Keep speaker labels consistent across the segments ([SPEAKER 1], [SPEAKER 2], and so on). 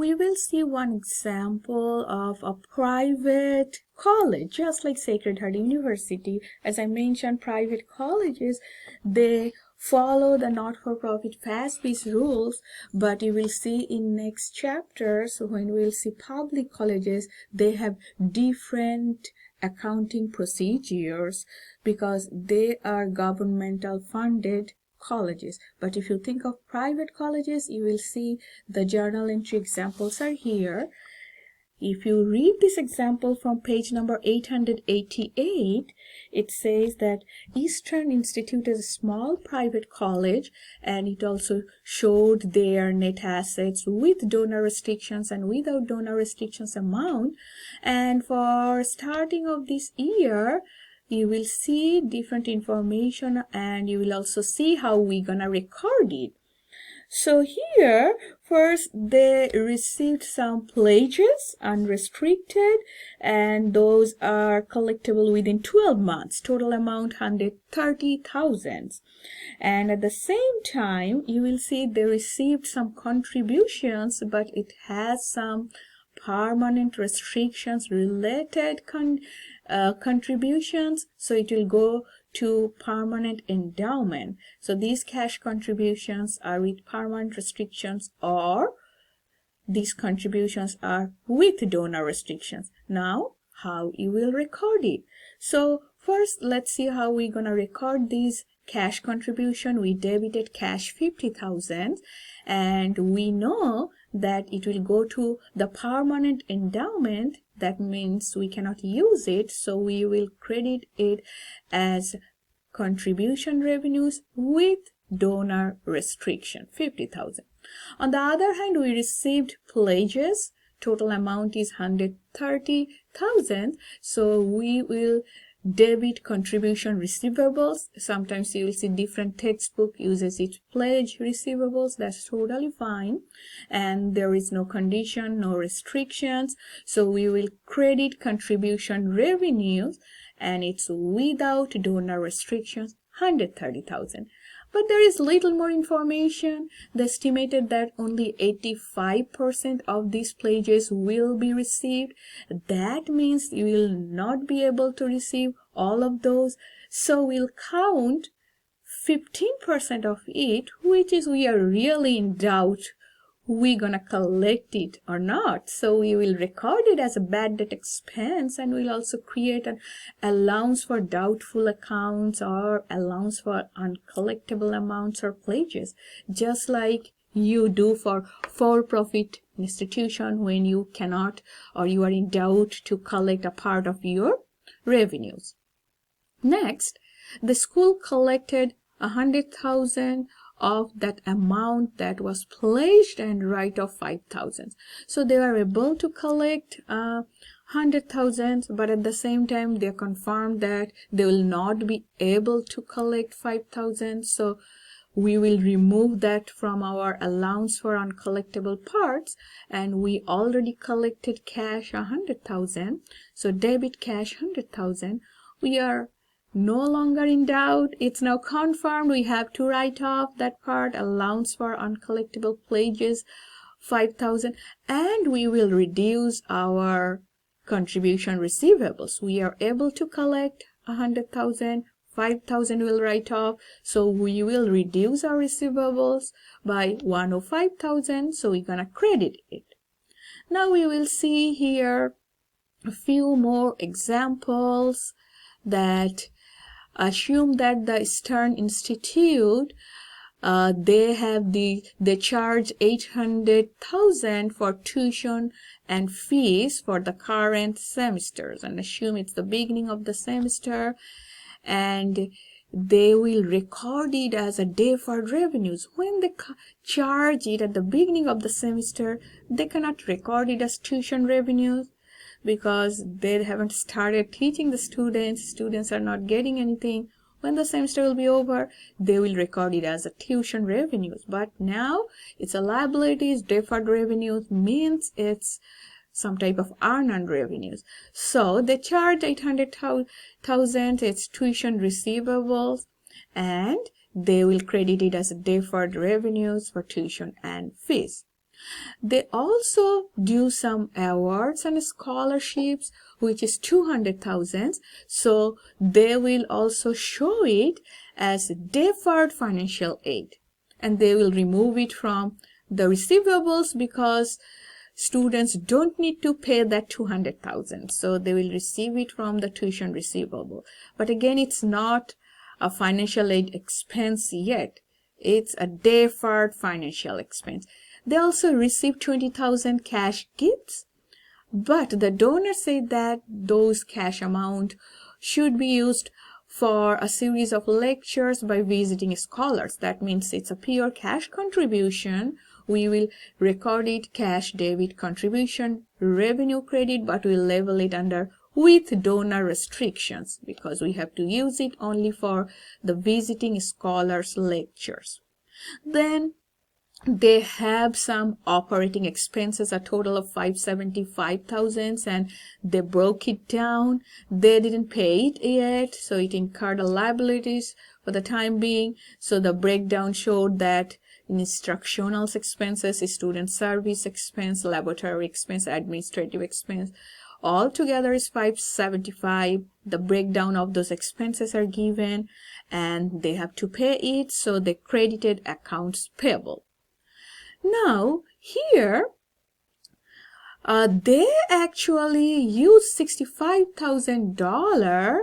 [SPEAKER 1] we will see one example of a private college, just like Sacred Heart University. As I mentioned, private colleges, they follow the not-for-profit FASB's rules, but you will see in next chapters, when we'll see public colleges, they have different accounting procedures because they are governmental funded colleges. But if you think of private colleges, you will see the journal entry examples are here. If you read this example from page number 888, it says that Eastern Institute is a small private college, and it also showed their net assets with donor restrictions and without donor restrictions amount. And for starting of this year, you will see different information, and you will also see how we're gonna record it. So here, first they received some pledges, unrestricted, and those are collectible within 12 months. Total amount 130,000. And at the same time, you will see they received some contributions, but it has some permanent restrictions related contributions, so it will go to permanent endowment. So these cash contributions are with permanent restrictions, or these contributions are with donor restrictions. Now, how you will record it? So first, let's see how we're gonna record these cash contribution. We debited cash 50,000, and we know that it will go to the permanent endowment. That means we cannot use it, so we will credit it as contribution revenues with donor restriction, 50,000. On the other hand, we received pledges. Total amount is 130,000, so we will debit contribution receivables. Sometimes you will see different textbook uses it pledge receivables. That's totally fine, and there is no condition, no restrictions, so we will credit contribution revenues, and it's without donor restrictions, 130,000. But there is little more information. They estimated that only 85% of these pledges will be received. That means you will not be able to receive all of those. So we'll count 15% of it, which is we are really in doubt we're gonna collect it or not. So we will record it as a bad debt expense, and we'll also create an allowance for doubtful accounts or allowance for uncollectible amounts or pledges, just like you do for profit institution when you cannot or you are in doubt to collect a part of your revenues. Next, the school collected 100,000 of that amount that was pledged and write off 5,000. So they are able to collect 100,000, but at the same time they confirmed that they will not be able to collect 5,000. So we will remove that from our allowance for uncollectible parts, and we already collected cash 100,000. So debit cash 100,000. We are no longer in doubt. It's now confirmed. We have to write off that part, allowance for uncollectible pledges 5,000, and we will reduce our contribution receivables. We are able to collect 100,000, 5,000 will write off, so we will reduce our receivables by 105,000, so we're gonna credit it. Now we will see here a few more examples that assume that the Eastern Institute they charge 800,000 for tuition and fees for the current semesters, and assume it's the beginning of the semester, and they will record it as a deferred revenues. When they charge it at the beginning of the semester, they cannot record it as tuition revenues because they haven't started teaching the students. Students are not getting anything. When the semester will be over, they will record it as a tuition revenues. But now it's a liabilities. Deferred revenues means it's some type of unearned revenues. So they charge 800,000, it's tuition receivables, and they will credit it as deferred revenues for tuition and fees. They also do some awards and scholarships, which is 200,000. So they will also show it as deferred financial aid, and they will remove it from the receivables because students don't need to pay that 200,000. So they will receive it from the tuition receivable. But again, it's not a financial aid expense yet. It's a deferred financial expense. They also received 20,000 cash gifts, but the donor said that those cash amount should be used for a series of lectures by visiting scholars. That means it's a pure cash contribution. We will record it cash debit contribution revenue credit, but we'll label it under with donor restrictions because we have to use it only for the visiting scholars lectures. Then they have some operating expenses, a total of 575,000, and they broke it down. They didn't pay it yet, so it incurred liabilities for the time being. So the breakdown showed that instructional expenses, student service expense, laboratory expense, administrative expense, all together is 575. The breakdown of those expenses are given and they have to pay it, so they credited accounts payable. Now here they actually used $65,000,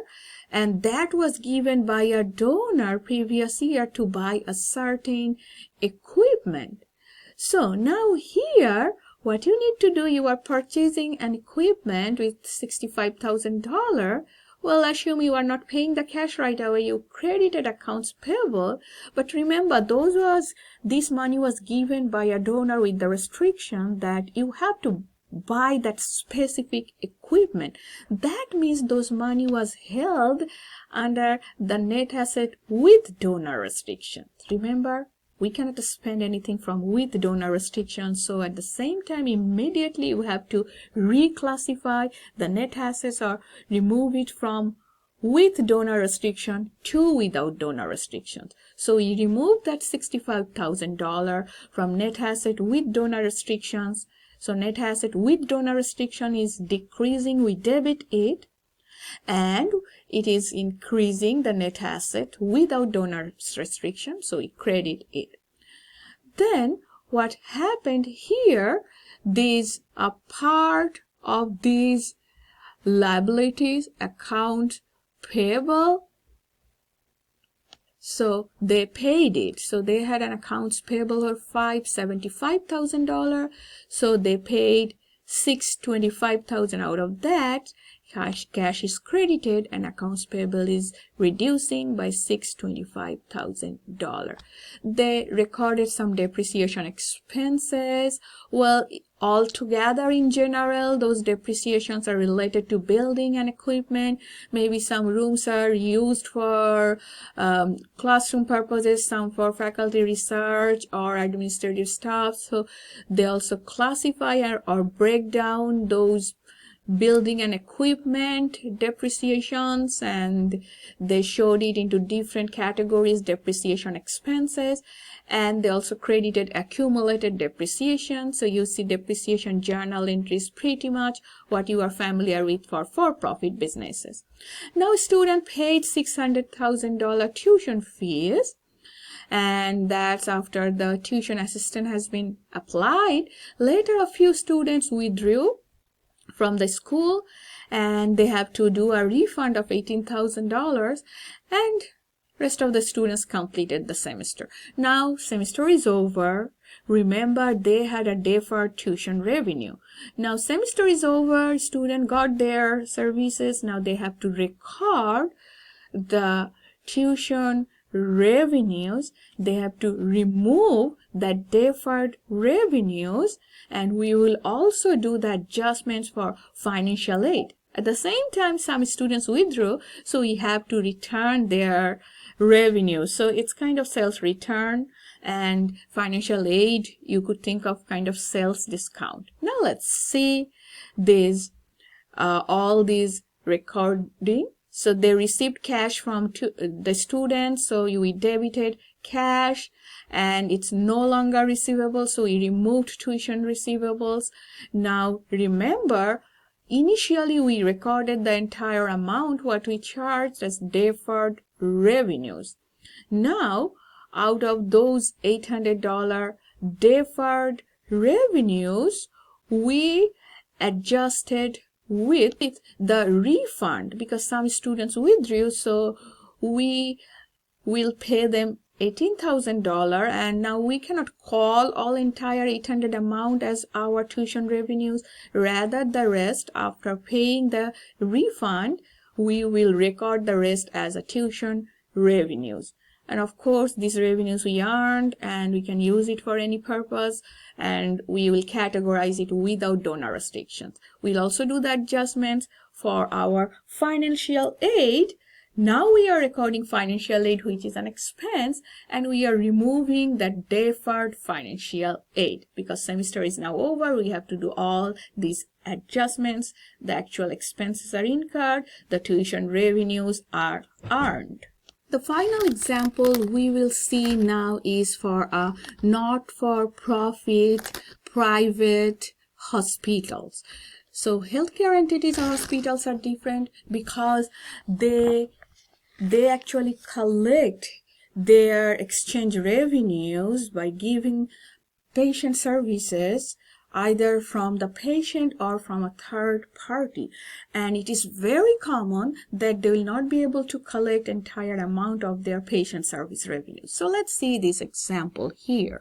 [SPEAKER 1] and that was given by a donor previous year to buy a certain equipment. So now here what you need to do, you are purchasing an equipment with $65,000. Well, assume you are not paying the cash right away. You credited accounts payable. But remember, this money was given by a donor with the restriction that you have to buy that specific equipment. That means those money was held under the net asset with donor restrictions. Remember, we cannot spend anything from with donor restrictions. So at the same time, immediately you have to reclassify the net assets or remove it from with donor restriction to without donor restrictions. So we remove that $65,000 from net asset with donor restrictions. So net asset with donor restriction is decreasing. We debit it, and it is increasing the net asset without donor restriction, so we credit it. Then what happened here, these are part of these liabilities, account payable. So they paid it. So they had an accounts payable of $575,000. So they paid $625,000 out of that. Cash is credited and accounts payable is reducing by $625,000. They recorded some depreciation expenses. Well, altogether in general, those depreciations are related to building and equipment. Maybe some rooms are used for classroom purposes, some for faculty research or administrative staff. So they also classify or break down those building and equipment depreciations, and they showed it into different categories, depreciation expenses, and they also credited accumulated depreciation. So you see depreciation journal entries pretty much what you are familiar with for profit businesses. Now student paid $600,000 tuition fees, and that's after the tuition assistant has been applied. Later a few students withdrew from the school and they have to do a refund of $18,000, and rest of the students completed the semester. Now semester is over. Remember, they had a deferred tuition revenue. Now semester is over, student got their services. Now they have to record the tuition revenues. They have to remove that deferred revenues, and we will also do the adjustments for financial aid. At the same time, some students withdrew, so we have to return their revenue. So it's kind of sales return, and financial aid you could think of kind of sales discount. Now let's see these all these recording. So they received cash from the students, so we debited cash and it's no longer receivable, so we removed tuition receivables. Now remember, initially we recorded the entire amount what we charged as deferred revenues. Now out of those $800 deferred revenues, we adjusted with the refund because some students withdrew, so we will pay them $18,000, and now we cannot call all entire 800 amount as our tuition revenues. Rather, the rest, after paying the refund, we will record the rest as a tuition revenues. And of course, these revenues we earned and we can use it for any purpose, and we will categorize it without donor restrictions. We'll also do the adjustments for our financial aid. Now we are recording financial aid, which is an expense, and we are removing the deferred financial aid. Because semester is now over, we have to do all these adjustments. The actual expenses are incurred, the tuition revenues are earned. The final example we will see now is for a not-for-profit private hospitals. So healthcare entities or hospitals are different because they actually collect their exchange revenues by giving patient services either from the patient or from a third party, and it is very common that they will not be able to collect entire amount of their patient service revenues. So let's see this example here.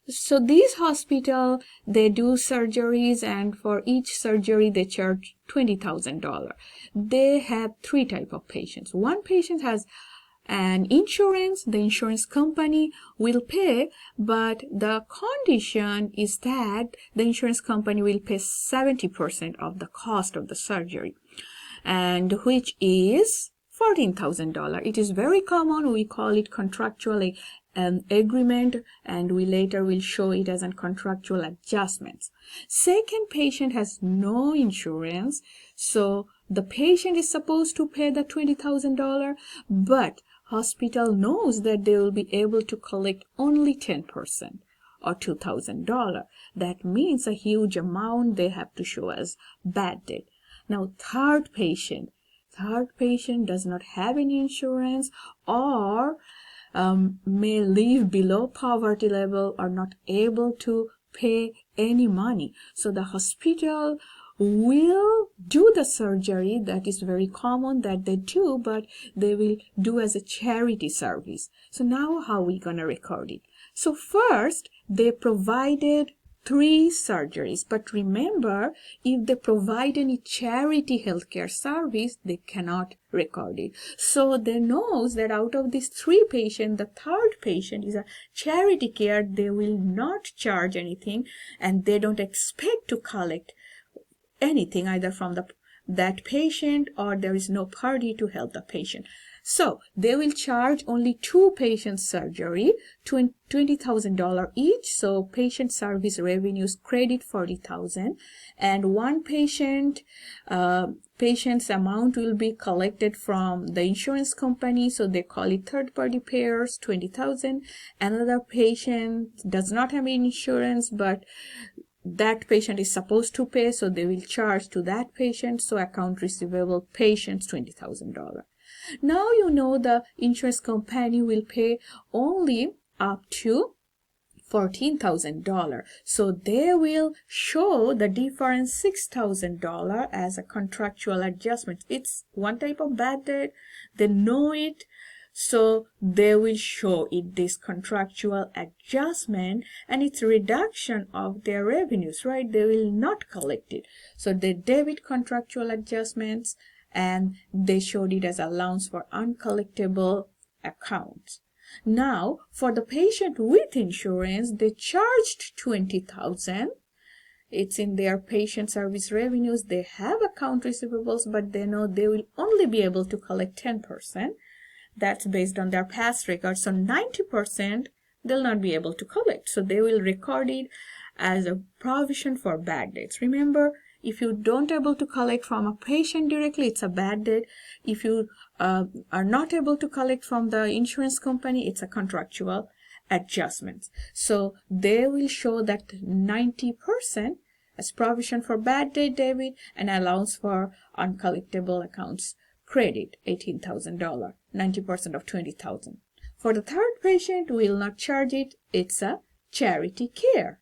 [SPEAKER 1] So this hospital, they do surgeries, and for each surgery they charge $20,000. They have three types of patients. One patient has an insurance, the insurance company will pay, but the condition is that the insurance company will pay 70% of the cost of the surgery, and which is $14,000. It is very common. We call it contractual agreement, and we later will show it as a contractual adjustments. Second patient has no insurance, so the patient is supposed to pay the $20,000, but hospital knows that they will be able to collect only 10% or $2,000. That means a huge amount they have to show as bad debt. Now third patient does not have any insurance or may live below poverty level or not able to pay any money. So the hospital will do the surgery. That is very common that they do, but they will do as a charity service. So now how are we gonna record it? So first they provided 3 surgeries, but remember, if they provide any charity healthcare service, they cannot record it. So they knows that out of these 3 patients, the third patient is a charity care. They will not charge anything, and they don't expect to collect anything either from that patient, or there is no party to help the patient. So they will charge only 2 patients surgery, $20,000 each. So patient service revenues credit $40,000, and one patient's amount will be collected from the insurance company. So they call it third party payers, $20,000. Another patient does not have any insurance, but that patient is supposed to pay, so they will charge to that patient. So account receivable patients $20,000. Now you know the insurance company will pay only up to $14,000. So they will show the difference $6,000 as a contractual adjustment. It's one type of bad debt. They know it. So they will show it this contractual adjustment, and it's reduction of their revenues, right? They will not collect it. So they debit contractual adjustments, and they showed it as allowance for uncollectible accounts. Now, for the patient with insurance, they charged $20,000. It's in their patient service revenues. They have account receivables, but they know they will only be able to collect 10%. That's based on their past records. So 90% they'll not be able to collect. So they will record it as a provision for bad debts. Remember, If you don't able to collect from a patient directly, it's a bad debt. If you are not able to collect from the insurance company, it's a contractual adjustments. So they will show that 90% as provision for bad debt debit and allowance for uncollectible accounts credit, $18,000, 90% of 20,000. For the third patient, we will not charge it. It's a charity care.